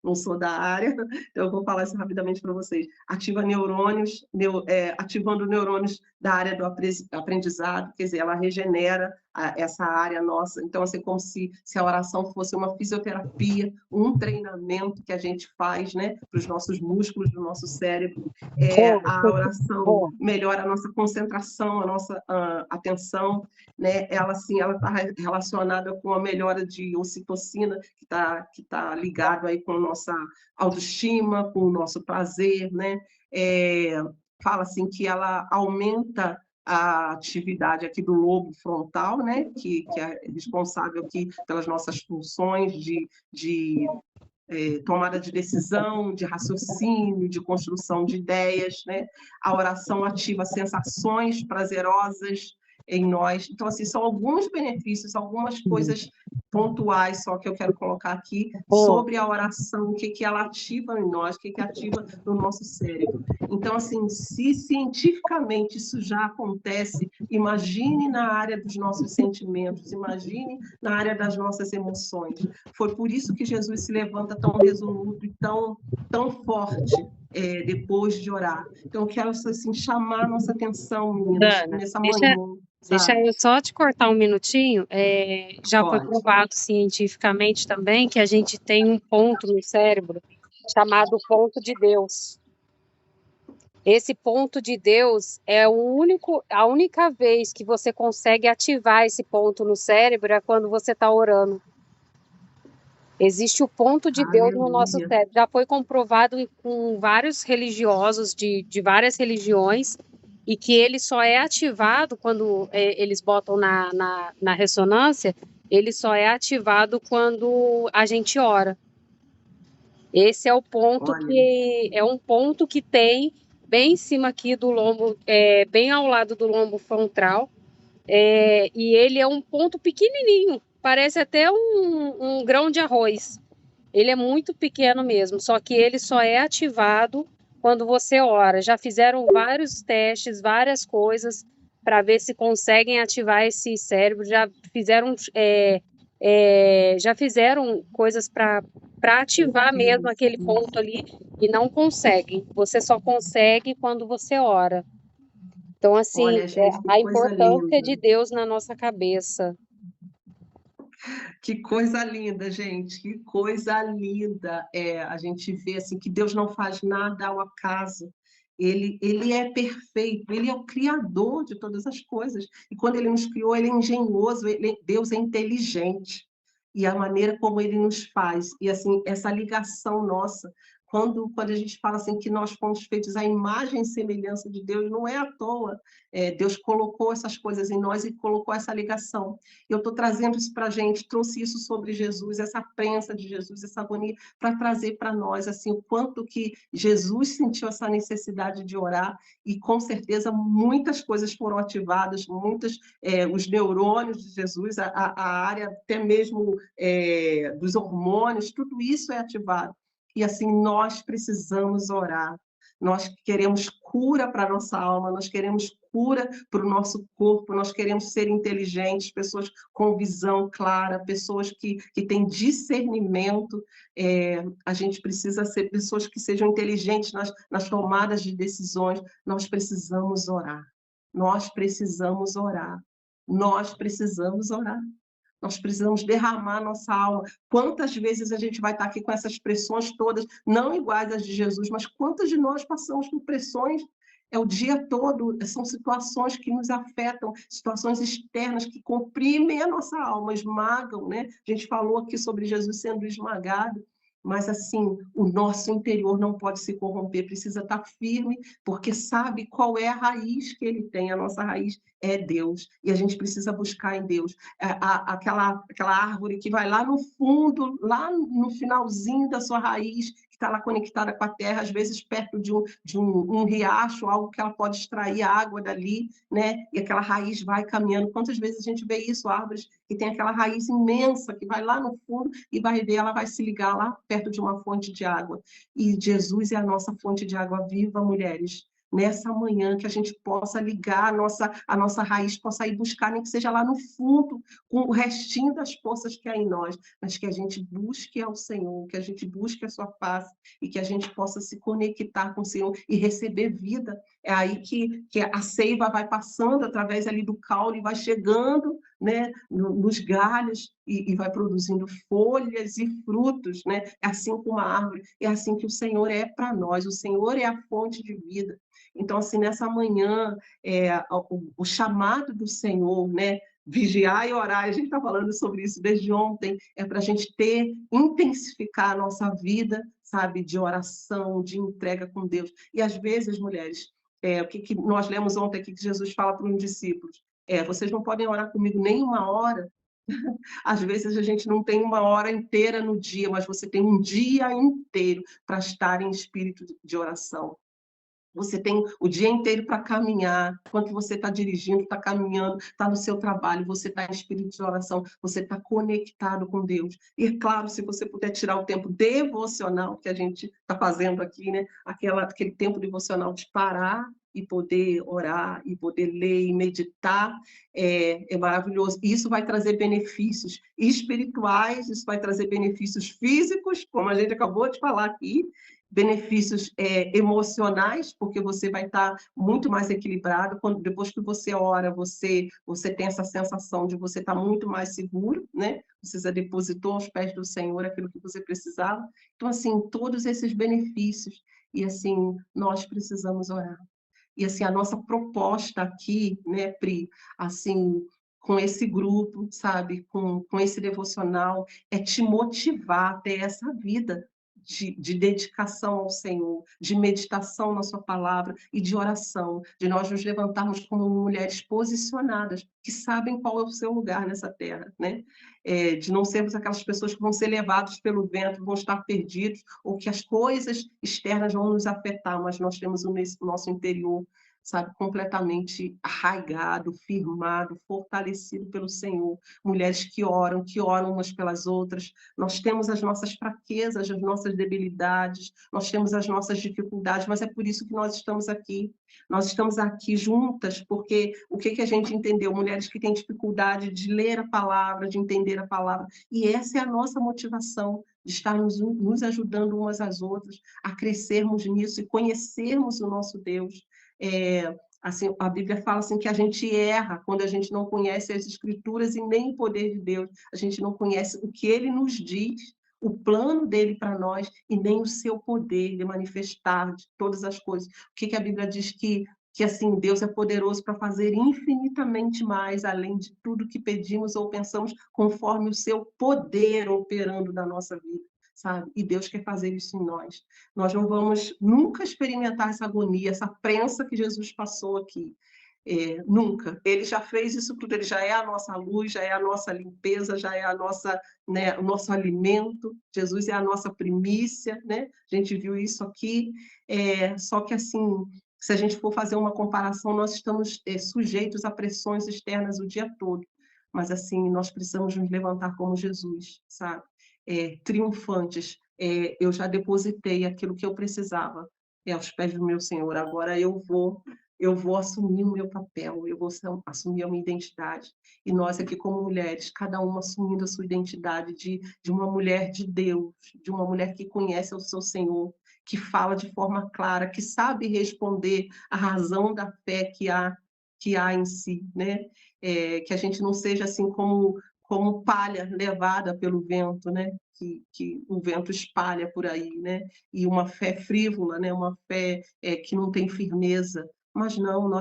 não sou da área, então eu vou falar isso rapidamente para vocês. Ativa neurônios, ativando neurônios da área do aprendizado, quer dizer, ela regenera essa área nossa. Então, assim, como se a oração fosse uma fisioterapia, um treinamento que a gente faz, né, para os nossos músculos, do nosso cérebro. A oração melhora a nossa concentração, a nossa atenção, né? Ela está relacionada com a melhora de ocitocina, que tá ligado aí com a nossa autoestima, com o nosso prazer, né? fala assim que ela aumenta a atividade aqui do lobo frontal, né, que é responsável aqui pelas nossas funções de tomada de decisão, de raciocínio, de construção de ideias, né? A oração ativa sensações prazerosas em nós. Então, assim, são alguns benefícios, algumas coisas pontuais só que eu quero colocar aqui Boa. sobre a oração, o que ela ativa em nós, o que ativa no nosso cérebro. Então, assim, se cientificamente isso já acontece, imagine na área dos nossos sentimentos, imagine na área das nossas emoções. Foi por isso que Jesus se levanta tão resoluto e tão forte depois de orar. Então, eu quero assim, chamar a nossa atenção, meninas, Dana, nessa deixa, manhã, deixa sabe? eu só te cortar um minutinho. Já foi Pode. provado cientificamente também que a gente tem um ponto no cérebro chamado ponto de Deus. Esse ponto de Deus é a única vez que você consegue ativar esse ponto no cérebro é quando você está orando. Existe o ponto de Deus no nosso Aleluia. cérebro. Já foi comprovado com vários religiosos de várias religiões e que ele só é ativado quando eles botam na ressonância, ele só é ativado quando a gente ora. Esse é o ponto Olha, que é um ponto que tem bem em cima aqui do lombo, bem ao lado do lombo frontal, e ele é um ponto pequenininho, parece até um grão de arroz. Ele é muito pequeno mesmo, só que ele só é ativado quando você ora. Já fizeram vários testes, várias coisas para ver se conseguem ativar esse cérebro. Já fizeram coisas para ativar mesmo aquele ponto ali e não conseguem. Você só consegue quando você ora. Então, assim, olha, gente, que a coisa importância linda. de Deus na nossa cabeça. Que coisa linda, gente, que coisa linda. A gente vê assim que Deus não faz nada ao acaso. Ele é perfeito, ele é o criador de todas as coisas. E quando ele nos criou, ele é engenhoso, Deus é inteligente. E a maneira como ele nos faz, e assim, essa ligação nossa, quando a gente fala assim que nós fomos feitos à imagem e semelhança de Deus, não é à toa. Deus colocou essas coisas em nós e colocou essa ligação. Eu estou trazendo isso para a gente, trouxe isso sobre Jesus, essa prensa de Jesus, essa agonia, para trazer para nós assim o quanto que Jesus sentiu essa necessidade de orar e com certeza muitas coisas foram ativadas, os neurônios de Jesus, a área até mesmo dos hormônios, tudo isso é ativado. E assim nós precisamos orar. Nós queremos cura para a nossa alma, nós queremos cura para o nosso corpo, nós queremos ser inteligentes, pessoas com visão clara, pessoas que têm discernimento. A gente precisa ser pessoas que sejam inteligentes nas tomadas de decisões. Nós precisamos orar. Nós precisamos orar. Nós precisamos orar. Nós precisamos derramar nossa alma. Quantas vezes a gente vai estar aqui com essas pressões todas, não iguais às de Jesus, mas quantas de nós passamos por pressões o dia todo? São situações que nos afetam, situações externas que comprimem a nossa alma, esmagam, né? A gente falou aqui sobre Jesus sendo esmagado, mas assim, o nosso interior não pode se corromper, precisa estar firme, porque sabe qual é a raiz que ele tem. A nossa raiz é Deus, e a gente precisa buscar em Deus. Aquela árvore que vai lá no fundo, lá no finalzinho da sua raiz, que está lá conectada com a terra, às vezes perto de um riacho, algo que ela pode extrair a água dali, né? E aquela raiz vai caminhando. Quantas vezes a gente vê isso? Árvores que tem aquela raiz imensa, que vai lá no fundo e vai ver, ela vai se ligar lá perto de uma fonte de água. E Jesus é a nossa fonte de água viva, mulheres. Nessa manhã, que a gente possa ligar a nossa raiz, possa ir buscar, nem que seja lá no fundo, com o restinho das forças que há em nós, mas que a gente busque ao Senhor, que a gente busque a sua paz e que a gente possa se conectar com o Senhor e receber vida. É aí que a seiva vai passando através ali do caule, vai chegando, né, nos galhos e vai produzindo folhas e frutos, né? É assim como a árvore, é assim que o Senhor é para nós. O Senhor é a fonte de vida. Então, assim, nessa manhã, o chamado do Senhor, né? Vigiar e orar, a gente está falando sobre isso desde ontem, é para a gente intensificar a nossa vida, sabe, de oração, de entrega com Deus. E às vezes, mulheres, o que nós lemos ontem aqui que Jesus fala para os discípulos? Vocês não podem orar comigo nem uma hora. Às vezes a gente não tem uma hora inteira no dia, mas você tem um dia inteiro para estar em espírito de oração. Você tem o dia inteiro para caminhar. Enquanto você está dirigindo, está caminhando, está no seu trabalho, você está em espírito de oração, você está conectado com Deus. E, é claro, se você puder tirar o tempo devocional que a gente está fazendo aqui, né? Aquele tempo devocional de parar e poder orar, e poder ler e meditar, é maravilhoso. Isso vai trazer benefícios espirituais, isso vai trazer benefícios físicos, como a gente acabou de falar aqui, benefícios emocionais, porque você vai estar muito mais equilibrado. Depois que você ora, você tem essa sensação de você estar muito mais seguro, né? Você já depositou aos pés do Senhor aquilo que você precisava. Então, assim, todos esses benefícios. E, assim, nós precisamos orar. E, assim, a nossa proposta aqui, né, Pri, assim, com esse grupo, sabe, com esse devocional, é te motivar a ter essa vida de dedicação ao Senhor, de meditação na sua palavra e de oração, de nós nos levantarmos como mulheres posicionadas, que sabem qual é o seu lugar nessa terra, né? De não sermos aquelas pessoas que vão ser levadas pelo vento, vão estar perdidos, ou que as coisas externas vão nos afetar, mas nós temos o nosso interior, sabe, completamente arraigado, firmado, fortalecido pelo Senhor. Mulheres que oram umas pelas outras. Nós temos as nossas fraquezas, as nossas debilidades, nós temos as nossas dificuldades, mas é por isso que nós estamos aqui. Nós estamos aqui juntas, porque o que a gente entendeu? Mulheres que têm dificuldade de ler a palavra, de entender a palavra, e essa é a nossa motivação, de estarmos nos ajudando umas às outras, a crescermos nisso e conhecermos o nosso Deus. Assim, a Bíblia fala assim que a gente erra quando a gente não conhece as Escrituras e nem o poder de Deus. A gente não conhece o que Ele nos diz, o plano dele para nós e nem o seu poder de manifestar de todas as coisas. O que a Bíblia diz que assim Deus é poderoso para fazer infinitamente mais, além de tudo que pedimos ou pensamos, conforme o seu poder operando na nossa vida, sabe? E Deus quer fazer isso em nós. Nós não vamos nunca experimentar essa agonia, essa prensa que Jesus passou aqui. Nunca. Ele já fez isso tudo, ele já é a nossa luz, já é a nossa limpeza, já é a nossa, né, o nosso alimento. Jesus é a nossa primícia, né? A gente viu isso aqui. Só que, assim, se a gente for fazer uma comparação, nós estamos sujeitos a pressões externas o dia todo. Mas, assim, nós precisamos nos levantar como Jesus, sabe? Triunfantes. Eu já depositei aquilo que eu precisava aos pés do meu Senhor. Agora eu vou assumir o meu papel, eu vou assumir a minha identidade. E nós aqui como mulheres, cada uma assumindo a sua identidade de uma mulher de Deus, de uma mulher que conhece o seu Senhor, que fala de forma clara, que sabe responder à razão da fé que há em si, né? Que a gente não seja assim como palha levada pelo vento, né? Que o vento espalha por aí, né? E uma fé frívola, né? Uma fé que não tem firmeza. Mas não,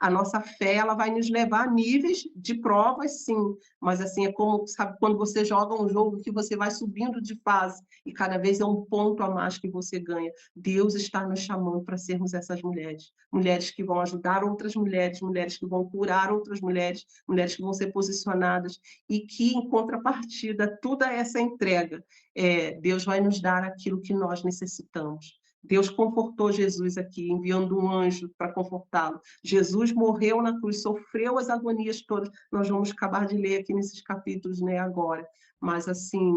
a nossa fé ela vai nos levar a níveis de provas, sim. Mas assim, é como, sabe, quando você joga um jogo que você vai subindo de fase e cada vez é um ponto a mais que você ganha. Deus está nos chamando para sermos essas mulheres. Mulheres que vão ajudar outras mulheres, mulheres que vão curar outras mulheres, mulheres que vão ser posicionadas e que, em contrapartida, toda essa entrega, Deus vai nos dar aquilo que nós necessitamos. Deus confortou Jesus aqui, enviando um anjo para confortá-lo. Jesus morreu na cruz, sofreu as agonias todas. Nós vamos acabar de ler aqui nesses capítulos, né, agora. Mas, assim,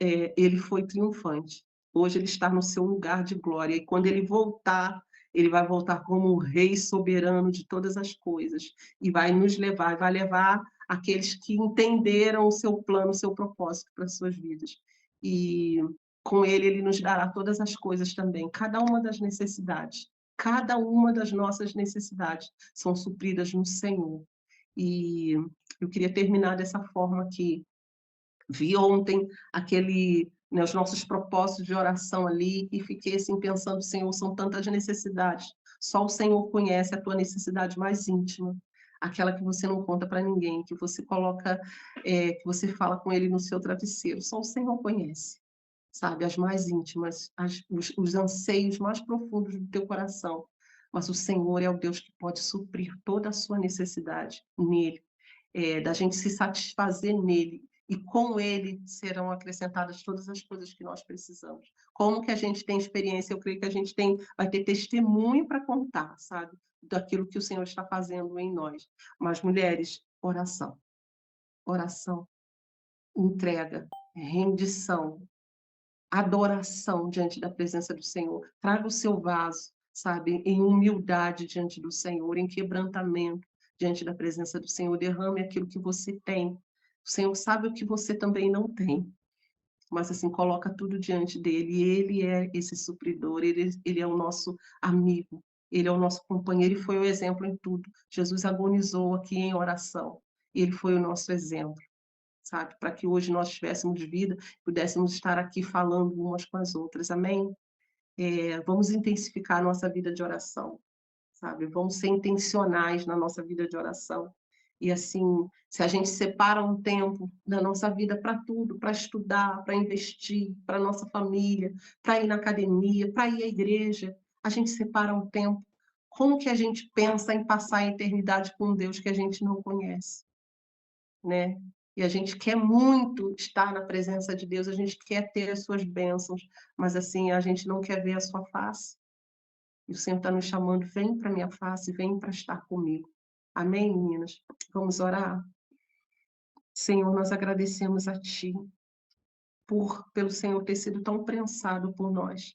ele foi triunfante. Hoje ele está no seu lugar de glória. E quando ele voltar, ele vai voltar como o rei soberano de todas as coisas. E vai nos levar, vai levar aqueles que entenderam o seu plano, o seu propósito para as suas vidas. E com ele nos dará todas as coisas também, cada uma das necessidades. Cada uma das nossas necessidades são supridas no Senhor. E eu queria terminar dessa forma aqui. Vi ontem né, os nossos propósitos de oração ali e fiquei assim pensando, Senhor, são tantas necessidades. Só o Senhor conhece a tua necessidade mais íntima, aquela que você não conta para ninguém, que você coloca, que você fala com ele no seu travesseiro. Só o Senhor conhece, sabe, as mais íntimas, os anseios mais profundos do teu coração. mas o Senhor é o Deus que pode suprir toda a sua necessidade nele, da gente se satisfazer nele, e com ele serão acrescentadas todas as coisas que nós precisamos. Como que a gente tem experiência? Eu creio que a gente vai ter testemunho para contar, sabe? Daquilo que o Senhor está fazendo em nós. Mas, mulheres, oração, oração, entrega, rendição, adoração diante da presença do Senhor. Traga o seu vaso, sabe, em humildade diante do Senhor, em quebrantamento diante da presença do Senhor. Derrame aquilo que você tem. O Senhor sabe o que você também não tem, mas assim, coloca tudo diante dele. Ele é esse supridor, ele é o nosso amigo, ele é o nosso companheiro e foi o exemplo em tudo. Jesus agonizou aqui em oração, e ele foi o nosso exemplo, sabe? Para que hoje nós tivéssemos vida, pudéssemos estar aqui falando umas com as outras, amém? Vamos intensificar a nossa vida de oração, sabe? Vamos ser intencionais na nossa vida de oração. E assim, se a gente separa um tempo da nossa vida para tudo, para estudar, para investir, para nossa família, para ir na academia, para ir à igreja, a gente separa um tempo. Como que a gente pensa em passar a eternidade com um Deus que a gente não conhece, né? E a gente quer muito estar na presença de Deus, a gente quer ter as suas bênçãos, mas assim, a gente não quer ver a sua face. E o Senhor está nos chamando, vem para a minha face, vem para estar comigo. Amém, meninas? Vamos orar? Senhor, nós agradecemos a Ti pelo Senhor ter sido tão prensado por nós,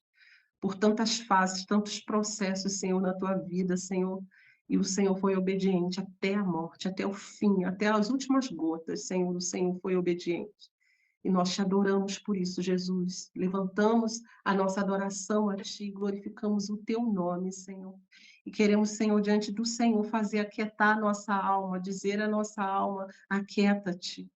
por tantas fases, tantos processos, Senhor, na Tua vida, Senhor. E o Senhor foi obediente até a morte, até o fim, até as últimas gotas, Senhor. O Senhor foi obediente. E nós te adoramos por isso, Jesus. Levantamos a nossa adoração a Ti, glorificamos o Teu nome, Senhor. E queremos, Senhor, diante do Senhor, fazer aquietar a nossa alma, dizer à nossa alma, aquieta-te,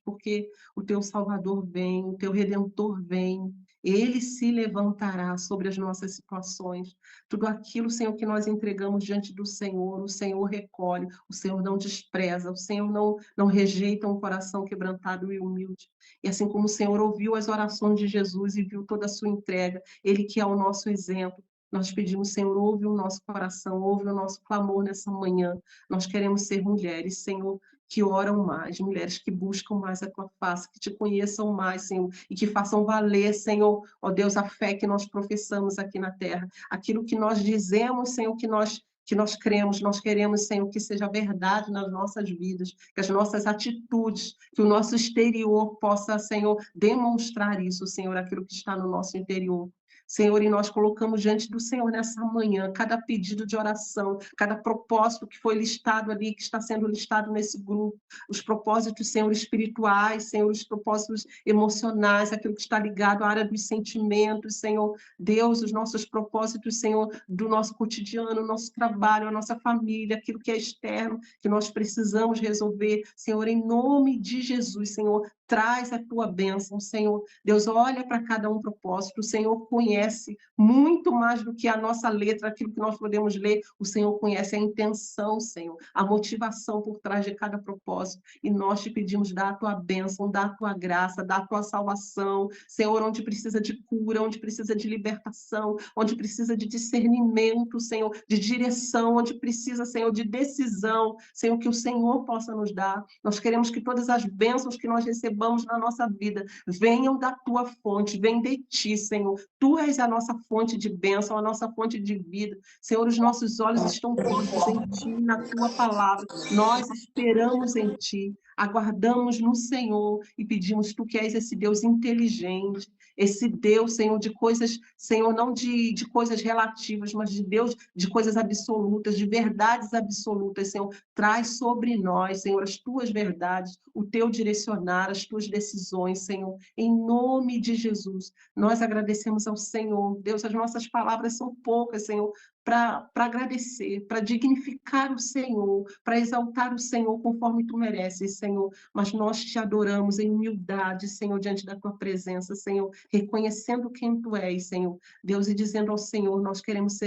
porque o Teu Salvador vem, o Teu Redentor vem, ele se levantará sobre as nossas situações. Tudo aquilo, Senhor, que nós entregamos diante do Senhor, o Senhor recolhe, o Senhor não despreza, o Senhor não rejeita um coração quebrantado e humilde. E assim como o Senhor ouviu as orações de Jesus e viu toda a sua entrega, ele que é o nosso exemplo, nós pedimos, Senhor, ouve o nosso coração, ouve o nosso clamor nessa manhã. Nós queremos ser mulheres, Senhor, que oram mais, mulheres que buscam mais a tua face, que te conheçam mais, Senhor, e que façam valer, Senhor, ó Deus, a fé que nós professamos aqui na terra, aquilo que nós dizemos, Senhor, que nós cremos, nós queremos, Senhor, que seja verdade nas nossas vidas, que as nossas atitudes, que o nosso exterior possa, Senhor, demonstrar isso, Senhor, aquilo que está no nosso interior. Senhor, e nós colocamos diante do Senhor nessa manhã cada pedido de oração, cada propósito que foi listado ali, que está sendo listado nesse grupo, os propósitos, Senhor, espirituais, Senhor, os propósitos emocionais, aquilo que está ligado à área dos sentimentos, Senhor, Deus, os nossos propósitos, Senhor, do nosso cotidiano, o nosso trabalho, a nossa família, aquilo que é externo, que nós precisamos resolver, Senhor, em nome de Jesus, Senhor, traz a tua bênção, Senhor. Deus, olha para cada um propósito, o Senhor conhece muito mais do que a nossa letra, aquilo que nós podemos ler, o Senhor conhece a intenção, Senhor, a motivação por trás de cada propósito, e nós te pedimos, dá a tua bênção, dá a tua graça, dá a tua salvação, Senhor, onde precisa de cura, onde precisa de libertação, onde precisa de discernimento, Senhor, de direção, onde precisa, Senhor, de decisão, Senhor, que o Senhor possa nos dar. Nós queremos que todas as bênçãos que nós recebamos na nossa vida venham da tua fonte, vem de ti, Senhor. Tu és a nossa fonte de bênção, a nossa fonte de vida. Senhor, os nossos olhos estão postos em ti, na tua palavra. Nós esperamos em ti, aguardamos no Senhor e pedimos, tu que és esse Deus inteligente, esse Deus, Senhor, de coisas, Senhor, não de coisas relativas, mas de Deus, de coisas absolutas, de verdades absolutas, Senhor. Traz sobre nós, Senhor, as tuas verdades, o teu direcionar, as tuas decisões, Senhor, em nome de Jesus. Nós agradecemos ao Senhor. Deus, as nossas palavras são poucas, Senhor, para agradecer, para dignificar o Senhor, para exaltar o Senhor conforme tu mereces, Senhor. Mas nós te adoramos em humildade, Senhor, diante da tua presença, Senhor, reconhecendo quem tu és, Senhor. Deus, e dizendo ao Senhor, nós queremos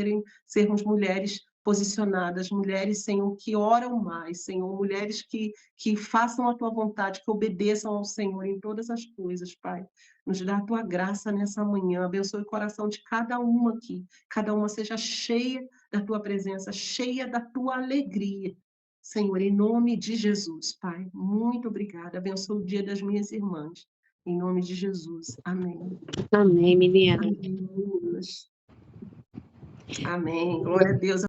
sermos mulheres posicionadas, mulheres, Senhor, que oram mais, Senhor, mulheres que façam a tua vontade, que obedeçam ao Senhor em todas as coisas, Pai. Nos dá a tua graça nessa manhã, abençoe o coração de cada uma aqui, cada uma seja cheia da tua presença, cheia da tua alegria. Senhor, em nome de Jesus, Pai, muito obrigada. Abençoe o dia das minhas irmãs. Em nome de Jesus. Amém. Amém, menina. Amém, meninas. Amém. Glória a Deus.